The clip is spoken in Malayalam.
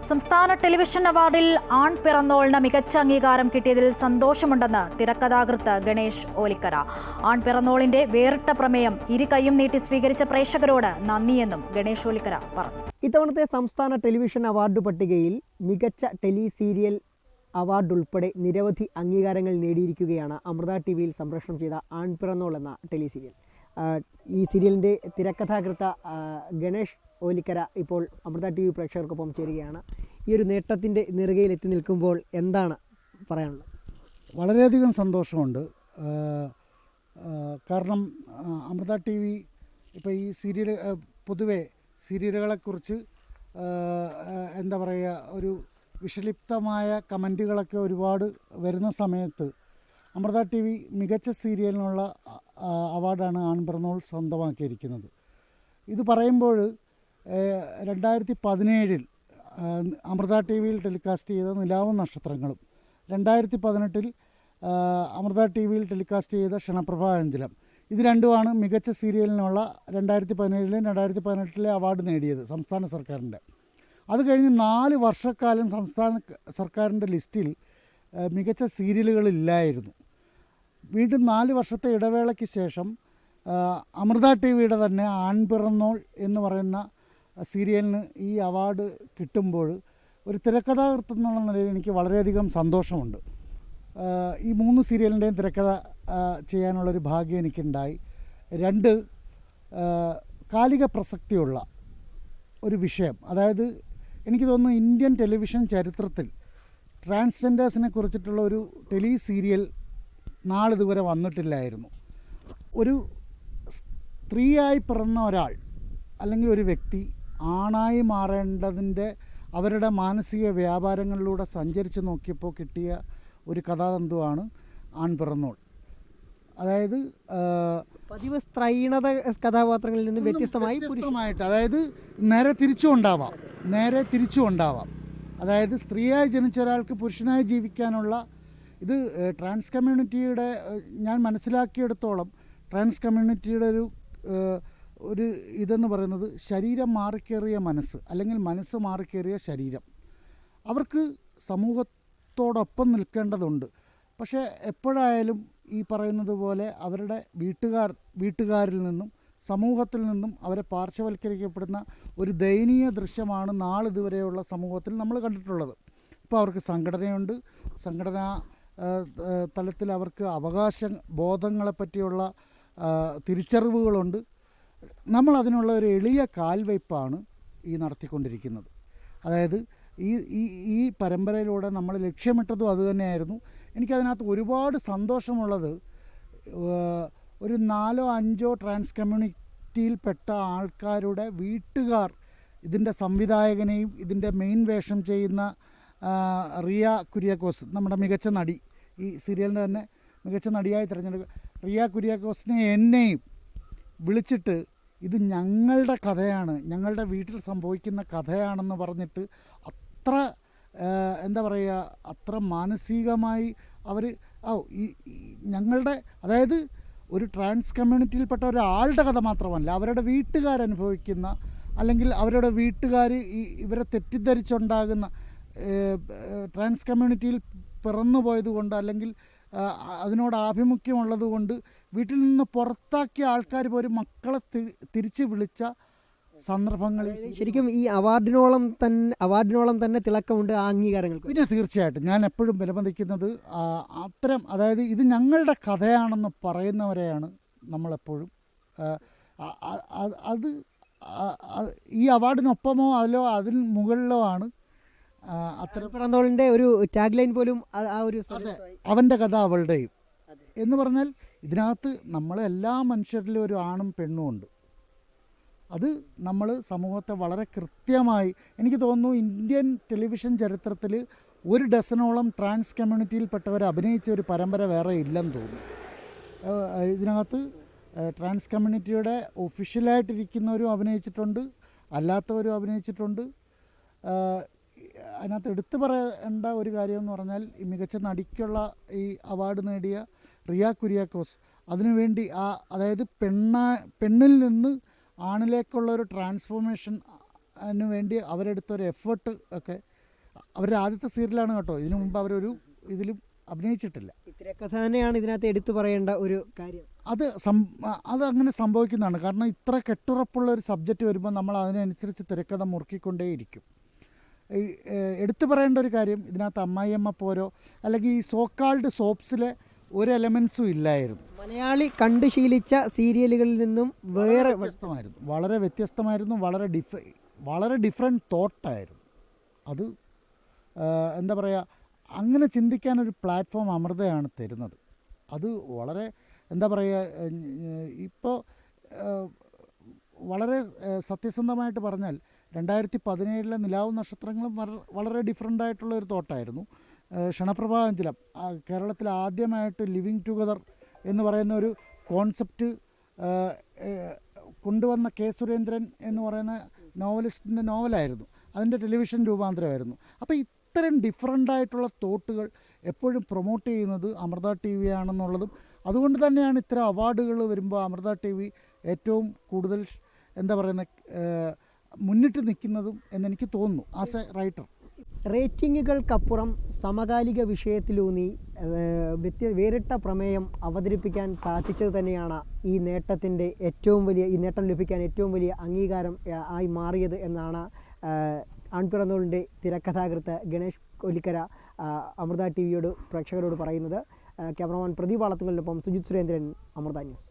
സംസ്ഥാന ടെലിവിഷൻ അവാർഡിൽ ആൺ പിറന്നോളിന് മികച്ച അംഗീകാരം കിട്ടിയതിൽ സന്തോഷമുണ്ടെന്ന് തിരക്കഥാകൃത്ത് ഗണേഷ് ഓലിക്കര. ആൺ പിറന്നോളിന്റെ വേറിട്ട പ്രമേയം ഇരുകൈയും നീട്ടി സ്വീകരിച്ച പ്രേക്ഷകരോട് നന്ദിയെന്നും ഗണേഷ് ഓലിക്കര പറഞ്ഞു. ഇത്തവണത്തെ സംസ്ഥാന ടെലിവിഷൻ അവാർഡ് പട്ടികയിൽ മികച്ച ടെലി സീരിയൽ അവാർഡ് ഉൾപ്പെടെ നിരവധി അംഗീകാരങ്ങൾ നേടിയിരിക്കുകയാണ് അമൃത ടിവിയിൽ സംപ്രേഷണം ചെയ്ത ആൺ പിറന്നോൾ എന്ന ടെലി സീരിയൽ. ഈ സീരിയലിൻ്റെ തിരക്കഥാകൃത്ത് ഗണേഷ് ഓലിക്കര ഇപ്പോൾ അമൃത ടി വി പ്രേക്ഷകർക്കൊപ്പം ചേരുകയാണ്. ഈ ഒരു നേട്ടത്തിൻ്റെ നെറുകയിൽ എത്തി നിൽക്കുമ്പോൾ എന്താണ് പറയാനുള്ളത്? വളരെയധികം സന്തോഷമുണ്ട്. കാരണം അമൃത ടി വി ഇപ്പോൾ ഈ സീരിയൽ പൊതുവെ സീരിയലുകളെക്കുറിച്ച് എന്താ പറയുക, ഒരു വിഷലിപ്തമായ കമൻറ്റുകളൊക്കെ ഒരുപാട് വരുന്ന സമയത്ത് അമൃത ടി വി മികച്ച സീരിയലിനുള്ള അവാർഡാണ് ആൺ പിറന്നോൾ സ്വന്തമാക്കിയിരിക്കുന്നത്. ഇത് പറയുമ്പോൾ 2017 അമൃത ടി വിയിൽ ടെലികാസ്റ്റ് ചെയ്ത നിലാവും നക്ഷത്രങ്ങളും, 2018 അമൃത ടി വിയിൽ ടെലികാസ്റ്റ് ചെയ്ത ക്ഷണപ്രഭാഞ്ചലം, ഇത് രണ്ടുമാണ് മികച്ച സീരിയലിനുള്ള 2017 2018 അവാർഡ് നേടിയത് സംസ്ഥാന സർക്കാരിൻ്റെ. അത് കഴിഞ്ഞ് 4 വർഷക്കാലം സംസ്ഥാന സർക്കാരിൻ്റെ ലിസ്റ്റിൽ മികച്ച സീരിയലുകളില്ലായിരുന്നു. വീണ്ടും 4 വർഷത്തെ ഇടവേളയ്ക്ക് ശേഷം അമൃത ടി വിയുടെ തന്നെ ആൺ പിറന്നോൾ എന്ന് പറയുന്ന സീരിയലിന് ഈ അവാർഡ് കിട്ടുമ്പോൾ ഒരു തിരക്കഥാകൃത്ത് എന്നുള്ള നിലയിൽ എനിക്ക് വളരെയധികം സന്തോഷമുണ്ട്. ഈ 3 സീരിയലിൻ്റെയും തിരക്കഥ ചെയ്യാനുള്ളൊരു ഭാഗ്യം എനിക്കുണ്ടായി. 2 കാലിക പ്രസക്തിയുള്ള ഒരു വിഷയം, അതായത് എനിക്ക് തോന്നുന്നു ഇന്ത്യൻ ടെലിവിഷൻ ചരിത്രത്തിൽ ട്രാൻസ്ജെൻഡേഴ്സിനെ കുറിച്ചിട്ടുള്ള ഒരു ടെലി സീരിയൽ നാളിതുവരെ വന്നിട്ടില്ലായിരുന്നു. ഒരു സ്ത്രീയായി പിറന്ന ഒരാൾ അല്ലെങ്കിൽ ഒരു വ്യക്തി ആണായി മാറേണ്ടതിൻ്റെ അവരുടെ മാനസിക വ്യാപാരങ്ങളിലൂടെ സഞ്ചരിച്ച് നോക്കിയപ്പോൾ കിട്ടിയ ഒരു കഥാതന്തുവാണ് ആൺ പിറന്നോൾ. അതായത് പതിവ് സ്ത്രൈണത കഥാപാത്രങ്ങളിൽ നിന്ന് വ്യത്യസ്തമായിട്ട്, അതായത് നേരെ തിരിച്ചും ഉണ്ടാവാം. അതായത് സ്ത്രീയായി ജനിച്ച ഒരാൾക്ക് പുരുഷനായി ജീവിക്കാനുള്ള ഇത് ട്രാൻസ് കമ്മ്യൂണിറ്റിയുടെ, ഞാൻ മനസ്സിലാക്കിയെടുത്തോളം ട്രാൻസ് കമ്മ്യൂണിറ്റിയുടെ ഒരു ഇതെന്ന് പറയുന്നത് ശരീരം മാറിക്കേറിയ മനസ്സ്, അല്ലെങ്കിൽ മനസ്സ് മാറിക്കേറിയ ശരീരം. അവർക്ക് സമൂഹത്തോടൊപ്പം നിൽക്കേണ്ടതുണ്ട്. പക്ഷേ എപ്പോഴായാലും ഈ പറയുന്നത് പോലെ അവരുടെ വീട്ടുകാരിൽ നിന്നും സമൂഹത്തിൽ നിന്നും അവരെ പാർശ്വവൽക്കരിക്കപ്പെടുന്ന ഒരു ദയനീയ ദൃശ്യമാണ് നാളിതുവരെയുള്ള സമൂഹത്തിൽ നമ്മൾ കണ്ടിട്ടുള്ളത്. ഇപ്പോൾ അവർക്ക് സംഘടനയുണ്ട്, സംഘടനാ തലത്തിൽ അവർക്ക് അവകാശ ബോധങ്ങളെപ്പറ്റിയുള്ള തിരിച്ചറിവുകളുണ്ട്. നമ്മൾ അതിനുള്ള ഒരു എളിയ കാൽവയ്പ്പാണ് ഈ നടത്തിക്കൊണ്ടിരിക്കുന്നത്. അതായത് ഈ പരമ്പരയിലൂടെ നമ്മൾ ലക്ഷ്യമിട്ടതും അതുതന്നെയായിരുന്നു. എനിക്കതിനകത്ത് ഒരുപാട് സന്തോഷമുള്ളത്, ഒരു 4-5 ട്രാൻസ് കമ്മ്യൂണിറ്റിയിൽപ്പെട്ട ആൾക്കാരുടെ വീട്ടുകാർ ഇതിൻ്റെ സംവിധായകനെയും ഇതിൻ്റെ മെയിൻ വേഷം ചെയ്യുന്ന റിയ കുര്യാക്കോസ്, നമ്മുടെ മികച്ച നടി, ഈ സീരിയലിൻ്റെ തന്നെ മികച്ച നടിയായി തിരഞ്ഞെടുക്കുക റിയ കുര്യാക്കോസിനെ എന്നെയും വിളിച്ചിട്ട് ഇത് ഞങ്ങളുടെ കഥയാണ്, ഞങ്ങളുടെ വീട്ടിൽ സംഭവിക്കുന്ന കഥയാണെന്ന് പറഞ്ഞിട്ട് അത്ര എന്താ പറയുക, അത്ര മാനസികമായി അവർ ഞങ്ങളുടെ, അതായത് ഒരു ട്രാൻസ് കമ്മ്യൂണിറ്റിയിൽപ്പെട്ട ഒരാളുടെ കഥ മാത്രമല്ല, അവരുടെ വീട്ടുകാരനുഭവിക്കുന്ന, അല്ലെങ്കിൽ അവരുടെ വീട്ടുകാർ ഇവരെ തെറ്റിദ്ധരിച്ചുണ്ടാകുന്ന, ട്രാൻസ് കമ്മ്യൂണിറ്റിയിൽ പിറന്നു പോയതുകൊണ്ട് അല്ലെങ്കിൽ അതിനോട് ആഭിമുഖ്യമുള്ളത് കൊണ്ട് വീട്ടിൽ നിന്ന് പുറത്താക്കിയ ആൾക്കാർ പോലും മക്കളെ തിരിച്ച് വിളിച്ച സന്ദർഭങ്ങളിൽ ശരിക്കും ഈ അവാർഡിനോളം തന്നെ തിളക്കമുണ്ട് ആ അംഗീകാരങ്ങൾക്ക്. പിന്നെ തീർച്ചയായിട്ടും ഞാൻ എപ്പോഴും വിലമതിക്കുന്നത് അത്തരം, അതായത് ഇത് ഞങ്ങളുടെ കഥയാണെന്ന് പറയുന്നവരെയാണ് നമ്മളെപ്പോഴും. അത് ഈ അവാർഡിനൊപ്പമോ അതിന് മുകളിലോ ആണ്. അത്തരം പിറന്നോളിൻ്റെ ഒരു ടാഗ് ലൈൻ പോലും ആ ഒരു അവൻ്റെ കഥ അവളുടെയും എന്ന് പറഞ്ഞാൽ ഇതിനകത്ത് നമ്മളെല്ലാ മനുഷ്യരിലും ഒരു ആണും പെണ്ണും ഉണ്ട്. അത് നമ്മൾ സമൂഹത്തെ വളരെ കൃത്യമായി, എനിക്ക് തോന്നുന്നു ഇന്ത്യൻ ടെലിവിഷൻ ചരിത്രത്തിൽ 1 ഡസനോളം ട്രാൻസ് കമ്മ്യൂണിറ്റിയിൽപ്പെട്ടവർ അഭിനയിച്ച ഒരു പരമ്പര വേറെ ഇല്ലെന്ന് തോന്നുന്നു. ഇതിനകത്ത് ട്രാൻസ് കമ്മ്യൂണിറ്റിയുടെ ഒഫീഷ്യലായിട്ടിരിക്കുന്നവരും അഭിനയിച്ചിട്ടുണ്ട്, അല്ലാത്തവരും അഭിനയിച്ചിട്ടുണ്ട്. അതിനകത്ത് എടുത്തു പറയേണ്ട ഒരു കാര്യമെന്ന് പറഞ്ഞാൽ ഈ മികച്ച നടിക്കുള്ള ഈ അവാർഡ് നേടിയ റിയ കുര്യാക്കോസ്, അതിനുവേണ്ടി അതായത് പെണ്ണിൽ നിന്ന് ആണിലേക്കുള്ള ഒരു ട്രാൻസ്ഫോർമേഷൻ വേണ്ടി അവരെടുത്തൊരു എഫേർട്ട് ഒക്കെ, അവരുടെ ആദ്യത്തെ സീരിയലാണ് കേട്ടോ, ഇതിനു മുമ്പ് അവരൊരു ഇതിലും അഭിനയിച്ചിട്ടില്ല. തിരക്കഥ തന്നെയാണ് ഇതിനകത്ത് എടുത്തു പറയേണ്ട ഒരു കാര്യം. അത് അങ്ങനെ സംഭവിക്കുന്നതാണ്. കാരണം ഇത്ര കെട്ടുറപ്പുള്ള ഒരു സബ്ജക്റ്റ് വരുമ്പോൾ നമ്മൾ അതിനനുസരിച്ച് തിരക്കഥ മുറുക്കിക്കൊണ്ടേയിരിക്കും. ഈ എടുത്തു പറയേണ്ട ഒരു കാര്യം, ഇതിനകത്ത് അമ്മായിയമ്മ പോരോ അല്ലെങ്കിൽ ഈ സോക്കാൾഡ് സോപ്സിലെ ഒരു എലമെൻസും ഇല്ലായിരുന്നു. മലയാളി കണ്ടു ശീലിച്ച സീരിയലുകളിൽ നിന്നും വേറെ വ്യത്യസ്തമായിരുന്നു, വളരെ വ്യത്യസ്തമായിരുന്നു, വളരെ ഡിഫറെൻറ്റ് തോട്ടായിരുന്നു അത്. എന്താ പറയുക, അങ്ങനെ ചിന്തിക്കാനൊരു പ്ലാറ്റ്ഫോം അമൃതയാണ് തരുന്നത്. അത് വളരെ എന്താ പറയുക, ഇപ്പോൾ വളരെ സത്യസന്ധമായിട്ട് പറഞ്ഞാൽ 2017 നിലാവും നക്ഷത്രങ്ങളും വളരെ ഡിഫറെൻ്റ് ആയിട്ടുള്ള ഒരു തോട്ടായിരുന്നു. ക്ഷണപ്രഭാഞ്ചലം കേരളത്തിൽ ആദ്യമായിട്ട് ലിവിങ് ടുഗദർ എന്ന് പറയുന്ന ഒരു കോൺസെപ്റ്റ് കൊണ്ടുവന്ന കെ സുരേന്ദ്രൻ എന്ന് പറയുന്ന നോവലിസ്റ്റിൻ്റെ നോവലായിരുന്നു. അതിൻ്റെ ടെലിവിഷൻ രൂപാന്തരമായിരുന്നു. അപ്പോൾ ഇത്തരം ഡിഫറൻ്റ് ആയിട്ടുള്ള തോട്ടുകൾ എപ്പോഴും പ്രൊമോട്ട് ചെയ്യുന്നത് അമൃത ടി വി ആണെന്നുള്ളതും, അതുകൊണ്ട് തന്നെയാണ് ഇത്തരം അവാർഡുകൾ വരുമ്പോൾ അമൃത ടി വി ഏറ്റവും കൂടുതൽ എന്താ പറയുന്നത് മുന്നിട്ട് നിൽക്കുന്നതും എന്നെനിക്ക് തോന്നുന്നു ആസ് എ റൈറ്റർ. റേറ്റിങ്ങുകൾക്കപ്പുറം സമകാലിക വിഷയത്തിലൂന്നി വേറിട്ട പ്രമേയം അവതരിപ്പിക്കാൻ സാധിച്ചത് തന്നെയാണ് ഈ നേട്ടം ലഭിക്കാൻ ഏറ്റവും വലിയ അംഗീകാരം ആയി മാറിയത് എന്നാണ് ആൺപിറന്നോളിൻ്റെ തിരക്കഥാകൃത്ത് ഗണേഷ് ഓലിക്കര അമൃത ടി വിയോട് പ്രേക്ഷകരോട് പറയുന്നത്. ക്യാമറമാൻ പ്രദീപ് വളത്തുങ്കലിനൊപ്പം സുജിത് സുരേന്ദ്രൻ, അമൃത ന്യൂസ്.